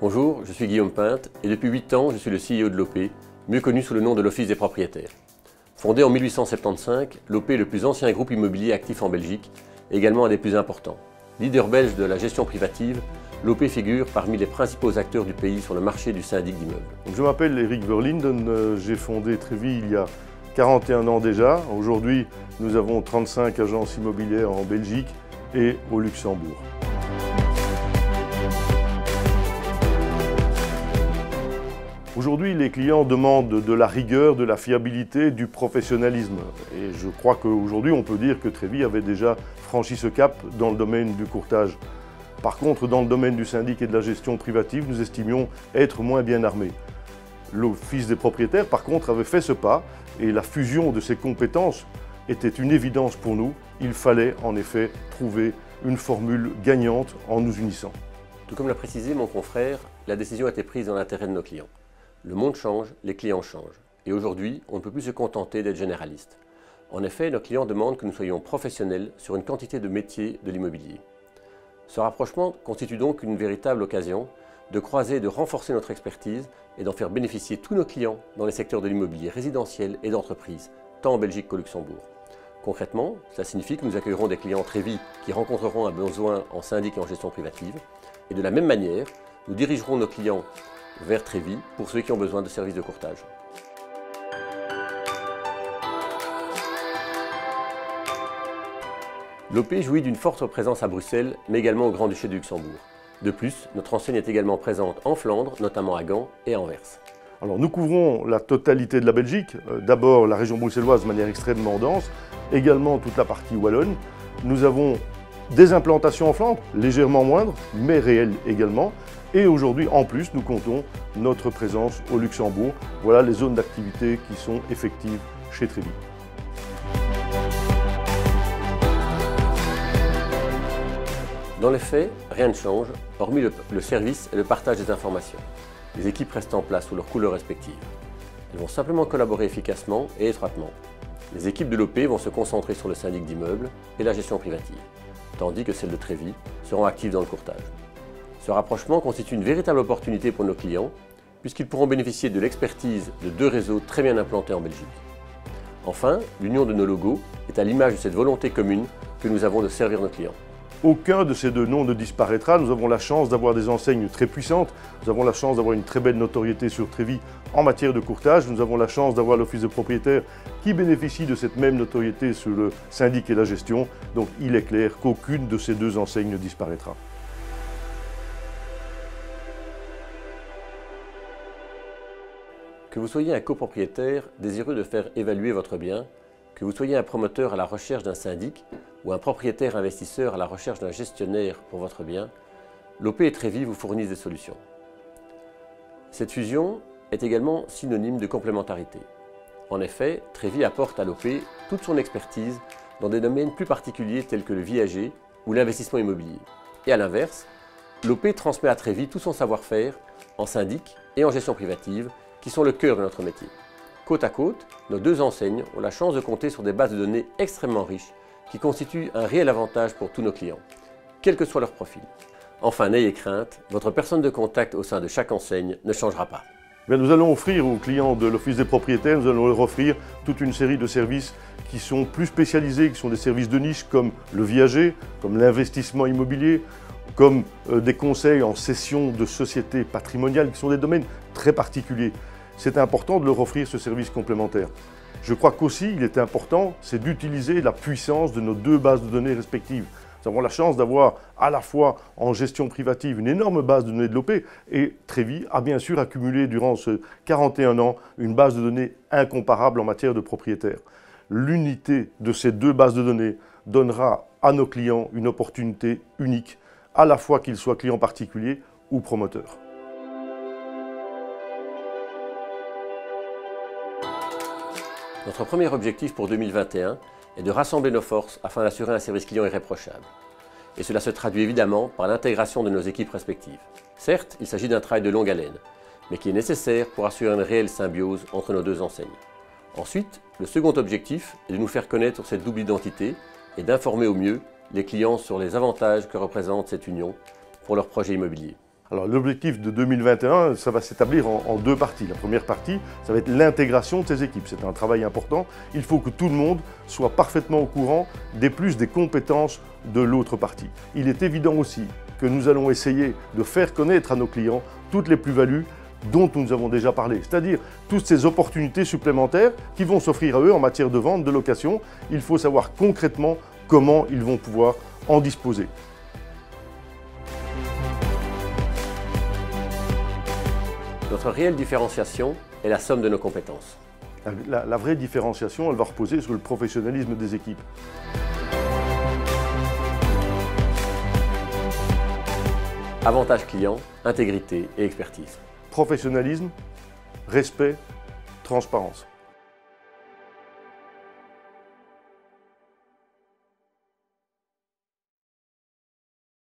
Bonjour, je suis Guillaume Pinte et depuis 8 ans, je suis le CEO de l'OP, mieux connu sous le nom de l'Office des propriétaires. Fondé en 1875, l'OP est le plus ancien groupe immobilier actif en Belgique et également un des plus importants. Leader belge de la gestion privative, l'OP figure parmi les principaux acteurs du pays sur le marché du syndic d'immeubles. Je m'appelle Eric Verlinden, j'ai fondé Trévi il y a 41 ans déjà. Aujourd'hui, nous avons 35 agences immobilières en Belgique et au Luxembourg. Aujourd'hui, les clients demandent de la rigueur, de la fiabilité, du professionnalisme. Et je crois qu'aujourd'hui, on peut dire que Trévi avait déjà franchi ce cap dans le domaine du courtage. Par contre, dans le domaine du syndic et de la gestion privative, nous estimions être moins bien armés. L'Office des propriétaires, par contre, avait fait ce pas et la fusion de ces compétences était une évidence pour nous. Il fallait en effet trouver une formule gagnante en nous unissant. Tout comme l'a précisé mon confrère, la décision a été prise dans l'intérêt de nos clients. Le monde change, les clients changent. Et aujourd'hui, on ne peut plus se contenter d'être généraliste. En effet, nos clients demandent que nous soyons professionnels sur une quantité de métiers de l'immobilier. Ce rapprochement constitue donc une véritable occasion de croiser et de renforcer notre expertise et d'en faire bénéficier tous nos clients dans les secteurs de l'immobilier résidentiel et d'entreprise, tant en Belgique qu'au Luxembourg. Concrètement, cela signifie que nous accueillerons des clients Trévi qui rencontreront un besoin en syndic et en gestion privative. Et de la même manière, nous dirigerons nos clients vers Trévi pour ceux qui ont besoin de services de courtage. L'OP jouit d'une forte présence à Bruxelles, mais également au Grand-Duché du Luxembourg. De plus, notre enseigne est également présente en Flandre, notamment à Gand et à Anvers. Alors nous couvrons la totalité de la Belgique, d'abord la région bruxelloise de manière extrêmement dense, également toute la partie wallonne. Nous avons des implantations en Flandre, légèrement moindres, mais réelles également. Et aujourd'hui, en plus, nous comptons notre présence au Luxembourg. Voilà les zones d'activité qui sont effectives chez Trévi. Dans les faits, rien ne change, hormis le service et le partage des informations. Les équipes restent en place sous leurs couleurs respectives. Elles vont simplement collaborer efficacement et étroitement. Les équipes de l'OP vont se concentrer sur le syndic d'immeubles et la gestion privative, tandis que celles de Trévi seront actives dans le courtage. Ce rapprochement constitue une véritable opportunité pour nos clients, puisqu'ils pourront bénéficier de l'expertise de deux réseaux très bien implantés en Belgique. Enfin, l'union de nos logos est à l'image de cette volonté commune que nous avons de servir nos clients. Aucun de ces deux noms ne disparaîtra. Nous avons la chance d'avoir des enseignes très puissantes. Nous avons la chance d'avoir une très belle notoriété sur Trévi en matière de courtage. Nous avons la chance d'avoir l'Office des propriétaires qui bénéficie de cette même notoriété sur le syndic et la gestion. Donc il est clair qu'aucune de ces deux enseignes ne disparaîtra. Que vous soyez un copropriétaire désireux de faire évaluer votre bien, que vous soyez un promoteur à la recherche d'un syndic ou un propriétaire investisseur à la recherche d'un gestionnaire pour votre bien, l'OP et Trévi vous fournissent des solutions. Cette fusion est également synonyme de complémentarité. En effet, Trévi apporte à l'OP toute son expertise dans des domaines plus particuliers tels que le viager ou l'investissement immobilier. Et à l'inverse, l'OP transmet à Trévi tout son savoir-faire en syndic et en gestion privative qui sont le cœur de notre métier. Côte à côte, nos deux enseignes ont la chance de compter sur des bases de données extrêmement riches qui constituent un réel avantage pour tous nos clients, quel que soit leur profil. Enfin, n'ayez crainte, votre personne de contact au sein de chaque enseigne ne changera pas. Nous allons offrir aux clients de l'Office des propriétaires, nous allons leur offrir toute une série de services qui sont plus spécialisés, qui sont des services de niche comme le viager, comme l'investissement immobilier, comme des conseils en cession de sociétés patrimoniales qui sont des domaines très particuliers. C'est important de leur offrir ce service complémentaire. Je crois qu'aussi, il est important, c'est d'utiliser la puissance de nos deux bases de données respectives. Nous avons la chance d'avoir à la fois en gestion privative une énorme base de données de l'OP et Trévi a bien sûr accumulé durant ce 41 ans une base de données incomparable en matière de propriétaires. L'unité de ces deux bases de données donnera à nos clients une opportunité unique, à la fois qu'ils soient clients particuliers ou promoteurs. Notre premier objectif pour 2021 est de rassembler nos forces afin d'assurer un service client irréprochable. Et cela se traduit évidemment par l'intégration de nos équipes respectives. Certes, il s'agit d'un travail de longue haleine, mais qui est nécessaire pour assurer une réelle symbiose entre nos deux enseignes. Ensuite, le second objectif est de nous faire connaître cette double identité et d'informer au mieux les clients sur les avantages que représente cette union pour leur projet immobilier. Alors l'objectif de 2021, ça va s'établir en deux parties. La première partie, ça va être l'intégration de ces équipes. C'est un travail important. Il faut que tout le monde soit parfaitement au courant des compétences de l'autre partie. Il est évident aussi que nous allons essayer de faire connaître à nos clients toutes les plus-values dont nous avons déjà parlé, c'est-à-dire toutes ces opportunités supplémentaires qui vont s'offrir à eux en matière de vente, de location. Il faut savoir concrètement comment ils vont pouvoir en disposer. Notre réelle différenciation est la somme de nos compétences. La vraie différenciation, elle va reposer sur le professionnalisme des équipes. Avantage client, intégrité et expertise. Professionnalisme, respect, transparence.